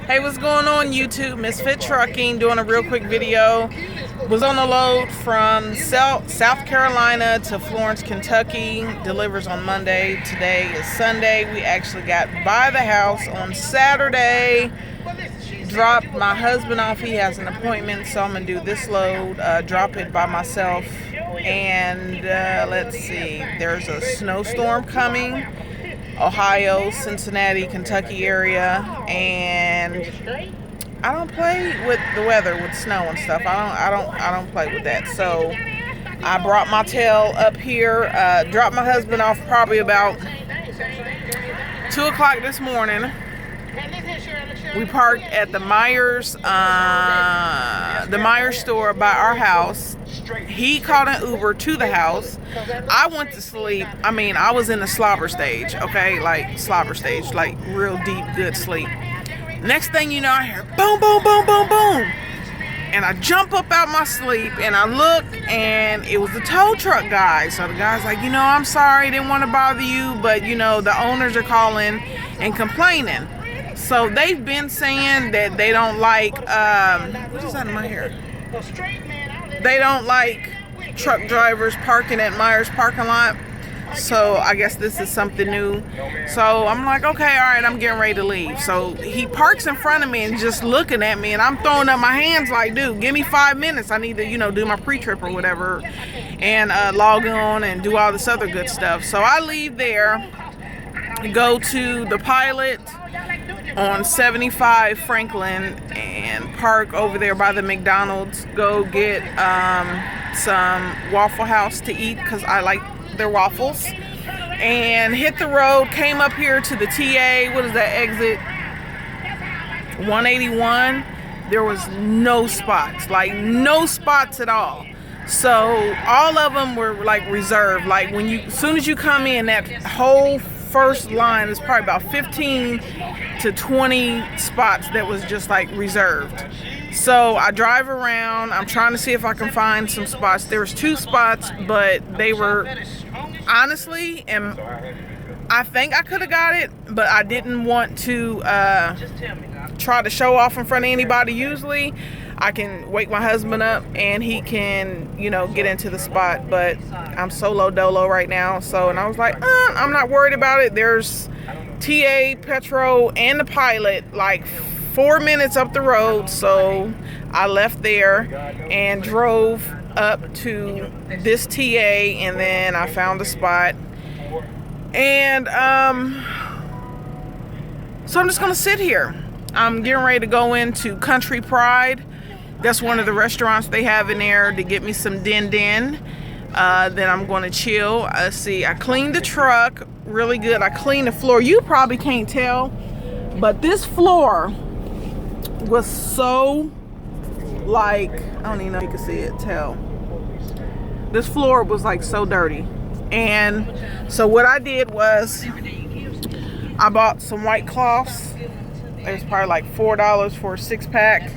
Hey, what's going on YouTube? Misfit Trucking doing a real quick video. Was on a load from South Carolina to Florence, Kentucky. Delivers on Monday. Today is Sunday. We actually got by the house on Saturday. Dropped my husband off. He has an appointment, so I'm going to do this load, drop it by myself. And let's see, there's a snowstorm coming. Ohio, Cincinnati, Kentucky area, and I don't play with the weather with snow and stuff. I don't play with that. So I brought my tail up here, dropped my husband off probably about 2 o'clock this morning. We parked at the Myers store by our house. He called an Uber to the house. I went to sleep. I mean, I was in the slobber stage, okay? Like slobber stage, like real deep, good sleep. Next thing you know, I hear boom, boom, boom, boom, boom. And I jump up out my sleep and I look and it was the tow truck guy. So the guy's like, I'm sorry, didn't want to bother you, but the owners are calling and complaining. So they've been saying that they don't like, what is that in my hair? They don't like truck drivers parking at Myers parking lot. So I guess this is something new. So I'm like, okay, all right, I'm getting ready to leave. So he parks in front of me and just looking at me, and I'm throwing up my hands like, dude, give me 5 minutes. I need to, do my pre-trip or whatever and log on and do all this other good stuff. So I leave there, go to the Pilot on 75 Franklin and park over there by the McDonald's. Go get some Waffle House to eat because I like their waffles, and hit the road. Came up here to the TA. What is that, exit 181? There was no spots, like no spots at all. So all of them were like reserved. Like as soon as you come in, that whole first line is probably about 15 to 20 spots that was just like reserved. So I drive around. I'm trying to see if I can find some spots. There was 2 spots, but they were honestly, and I think I could have got it, but I didn't want to try to show off in front of anybody. Usually I can wake my husband up and he can, get into the spot, but I'm solo dolo right now. So, and I was like, I'm not worried about it. There's TA, Petro, and the Pilot like 4 minutes up the road. So I left there and drove up to this TA, and then I found a spot. And so I'm just gonna sit here. I'm getting ready to go into Country Pride. That's one of the restaurants they have in there to get me some din din. Then I'm going to chill. Let's see, I cleaned the truck really good. I cleaned the floor. You probably can't tell, but this floor was so, like, I don't even know if you can see it, tell. This floor was like so dirty. And so what I did was I bought some white cloths. It was probably like $4 for a 6-pack.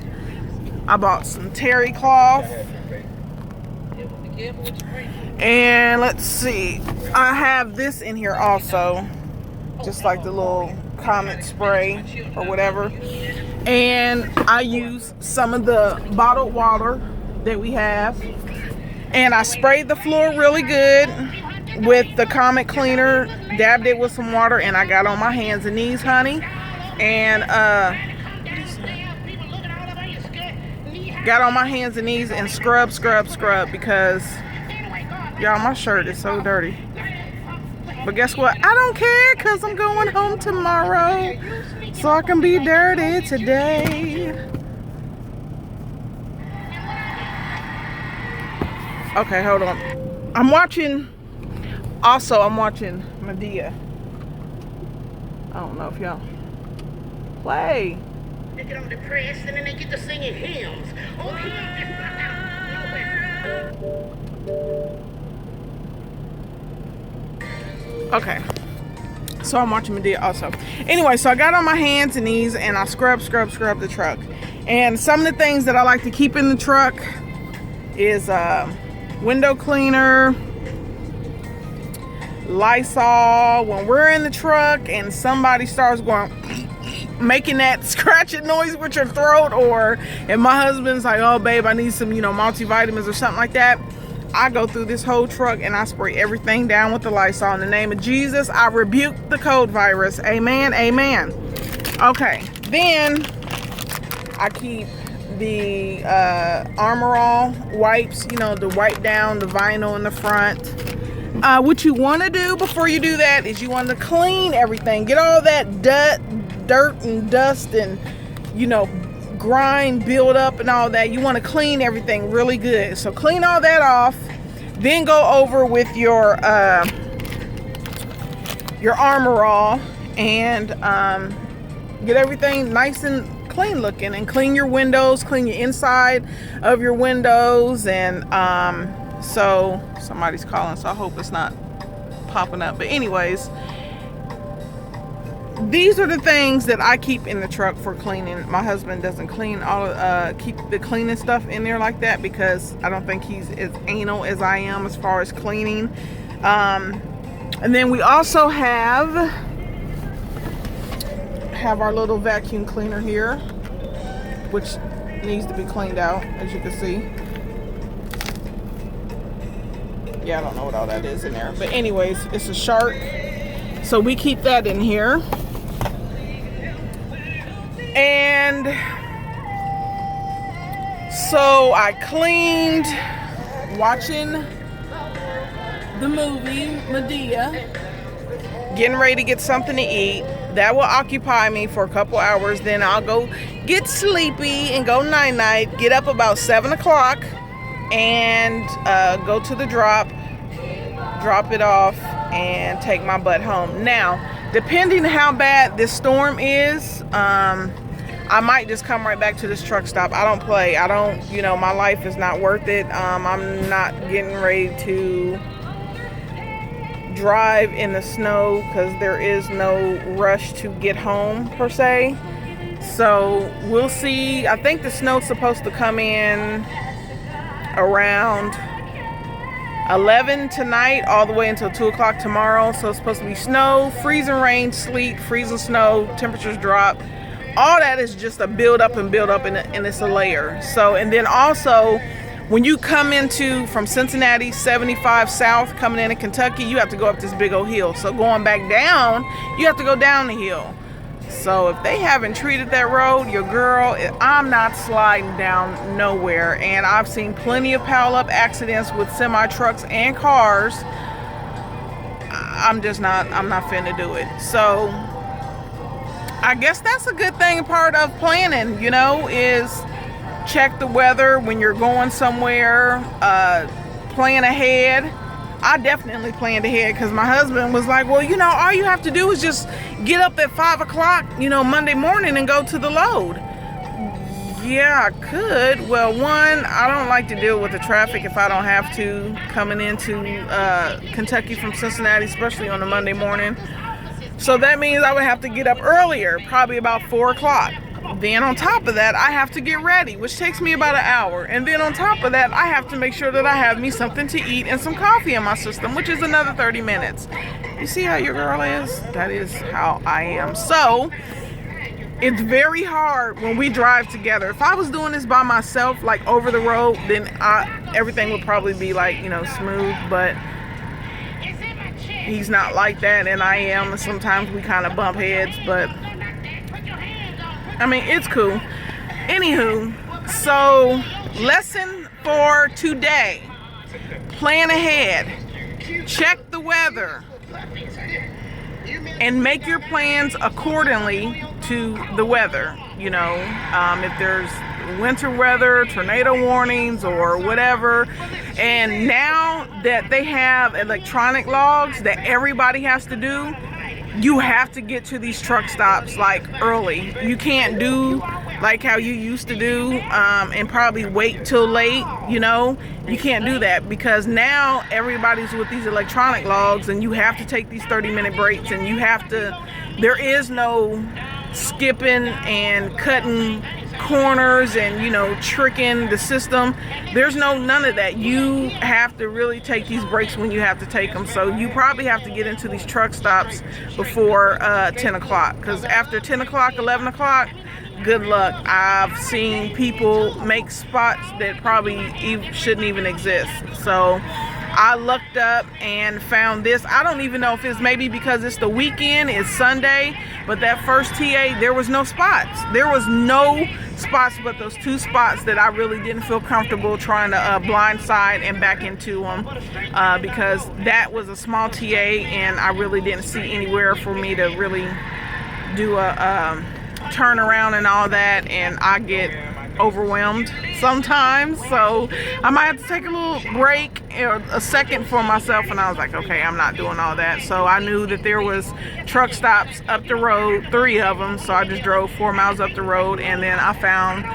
I bought some terry cloth. And let's see, I have this in here also, just like the little Comet spray or whatever. And I use some of the bottled water that we have, and I sprayed the floor really good with the Comet cleaner, dabbed it with some water, and I got on my hands and knees, honey, and got on my hands and knees and scrub because y'all, my shirt is so dirty. But guess what? I don't care, because I'm going home tomorrow, so I can be dirty today. Okay, hold on. I'm watching Madea. I don't know if y'all play. They get on depressed and then they get to singing hymns. Oh, okay, so I'm watching Madea also. Anyway, so I got on my hands and knees and I scrub the truck. And some of the things that I like to keep in the truck is window cleaner, Lysol. When we're in the truck and somebody starts going making that scratching noise with your throat, or if my husband's like, oh babe, I need some, multivitamins or something like that, I go through this whole truck and I spray everything down with the Lysol. In the name of Jesus, I rebuke the cold virus. Amen, amen. Okay, then I keep the Armor All wipes, to wipe down the vinyl in the front. What you want to do before you do that is you want to clean everything. Get all that dirt and dust and, grind, build up and all that. You want to clean everything really good. So clean all that off. Then go over with your Armor All and get everything nice and clean looking, and clean your windows, clean your inside of your windows. And so somebody's calling, so I hope it's not popping up. But anyways, these are the things that I keep in the truck for cleaning. My husband doesn't clean keep the cleaning stuff in there like that, because I don't think he's as anal as I am as far as cleaning. And then we also have our little vacuum cleaner here, which needs to be cleaned out, as you can see. Yeah, I don't know what all that is in there, but anyways, it's a Shark, so we keep that in here. And so I cleaned watching the movie Medea, getting ready to get something to eat. That will occupy me for a couple hours. Then I'll go get sleepy and go night-night, get up about 7 o'clock and go to the drop it off and take my butt home. Now, depending how bad this storm is, I might just come right back to this truck stop. I don't play. I don't, my life is not worth it. I'm not getting ready to drive in the snow, because there is no rush to get home per se. So we'll see. I think the snow's supposed to come in around 11 tonight all the way until 2 o'clock tomorrow. So it's supposed to be snow, freezing rain, sleet, freezing snow, temperatures drop. All that is just a build up and it's a layer. So, and then also when you come from Cincinnati 75 south coming into Kentucky, you have to go up this big old hill. So going back down, you have to go down the hill. So if they haven't treated that road, your girl, I'm not sliding down nowhere. And I've seen plenty of pileup accidents with semi trucks and cars. I'm not finna do it. So I guess that's a good thing, part of planning, is check the weather when you're going somewhere, plan ahead. I definitely planned ahead, because my husband was like, well, all you have to do is just get up at 5 o'clock, Monday morning and go to the load. Yeah, I could. Well, one, I don't like to deal with the traffic if I don't have to, coming into Kentucky from Cincinnati, especially on a Monday morning. So that means I would have to get up earlier, probably about 4 o'clock. Then on top of that, I have to get ready, which takes me about an hour. And then on top of that, I have to make sure that I have me something to eat and some coffee in my system, which is another 30 minutes. You see how your girl is? That is how I am. So it's very hard when we drive together. If I was doing this by myself, like over the road, then everything would probably be like, smooth. But he's not like that, and I am. And sometimes we kind of bump heads, but I mean, it's cool. Anywho, so lesson for today: plan ahead, check the weather, and make your plans accordingly to the weather. If there's winter weather, tornado warnings, or whatever. And now that they have electronic logs that everybody has to do, you have to get to these truck stops early. You can't do like how you used to do and probably wait till late. You can't do that, because now everybody's with these electronic logs, and you have to take these 30-minute breaks, and there is no skipping and cutting corners and, you know, tricking the system. There's none of that. You have to really take these breaks when you have to take them. So you probably have to get into these truck stops before 10 o'clock, because after 10 o'clock, 11 o'clock, good luck. I've seen people make spots that probably shouldn't even exist. So I looked up and found this. I don't even know if it's maybe because it's the weekend, it's Sunday, but that first TA, there was no spots. There was no spots but those 2 spots that I really didn't feel comfortable trying to blindside and back into them, because that was a small TA and I really didn't see anywhere for me to really do a turn around and all that, and I get overwhelmed sometimes, so I might have to take a little break or a second for myself. And I was like, okay, I'm not doing all that. So I knew that there was truck stops up the road, 3 of them, so I just drove 4 miles up the road, and then I found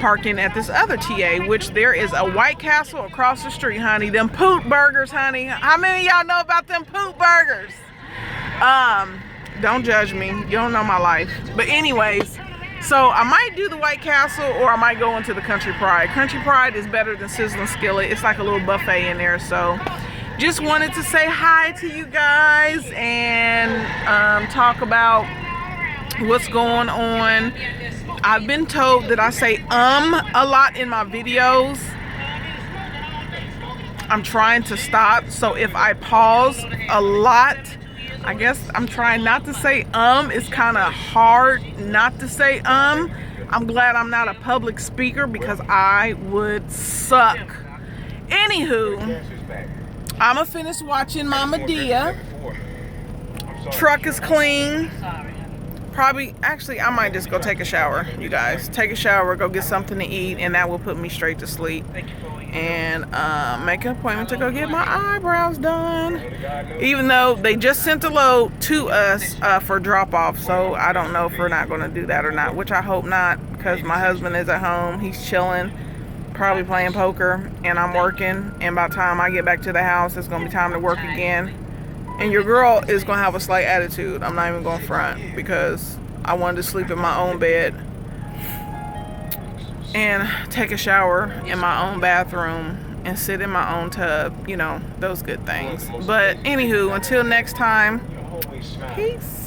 parking at this other TA, which there is a White Castle across the street, honey. Them poop burgers, honey. How many of y'all know about them poop burgers? Don't judge me, you don't know my life. But anyways, so I might do the White Castle, or I might go into the Country Pride. Country Pride is better than Sizzling Skillet. It's like a little buffet in there. So just wanted to say hi to you guys and talk about what's going on. I've been told that I say a lot in my videos. I'm trying to stop. So if I pause a lot, I guess I'm trying not to say It's kind of hard not to say I'm glad I'm not a public speaker, because I would suck. Anywho, I'ma finish watching Mama Dia. Truck is clean. Probably, actually, I might just go take a shower, you guys. Take a shower, go get something to eat, and that will put me straight to sleep. And make an appointment to go get my eyebrows done. Even though they just sent a load to us for drop off, so I don't know if we're not going to do that or not, which I hope not, because my husband is at home. He's chilling, probably playing poker, and I'm working. And by the time I get back to the house, it's going to be time to work again. And your girl is going to have a slight attitude. I'm not even going to front, because I wanted to sleep in my own bed and take a shower in my own bathroom and sit in my own tub, you know, those good things. But anywho, until next time, peace.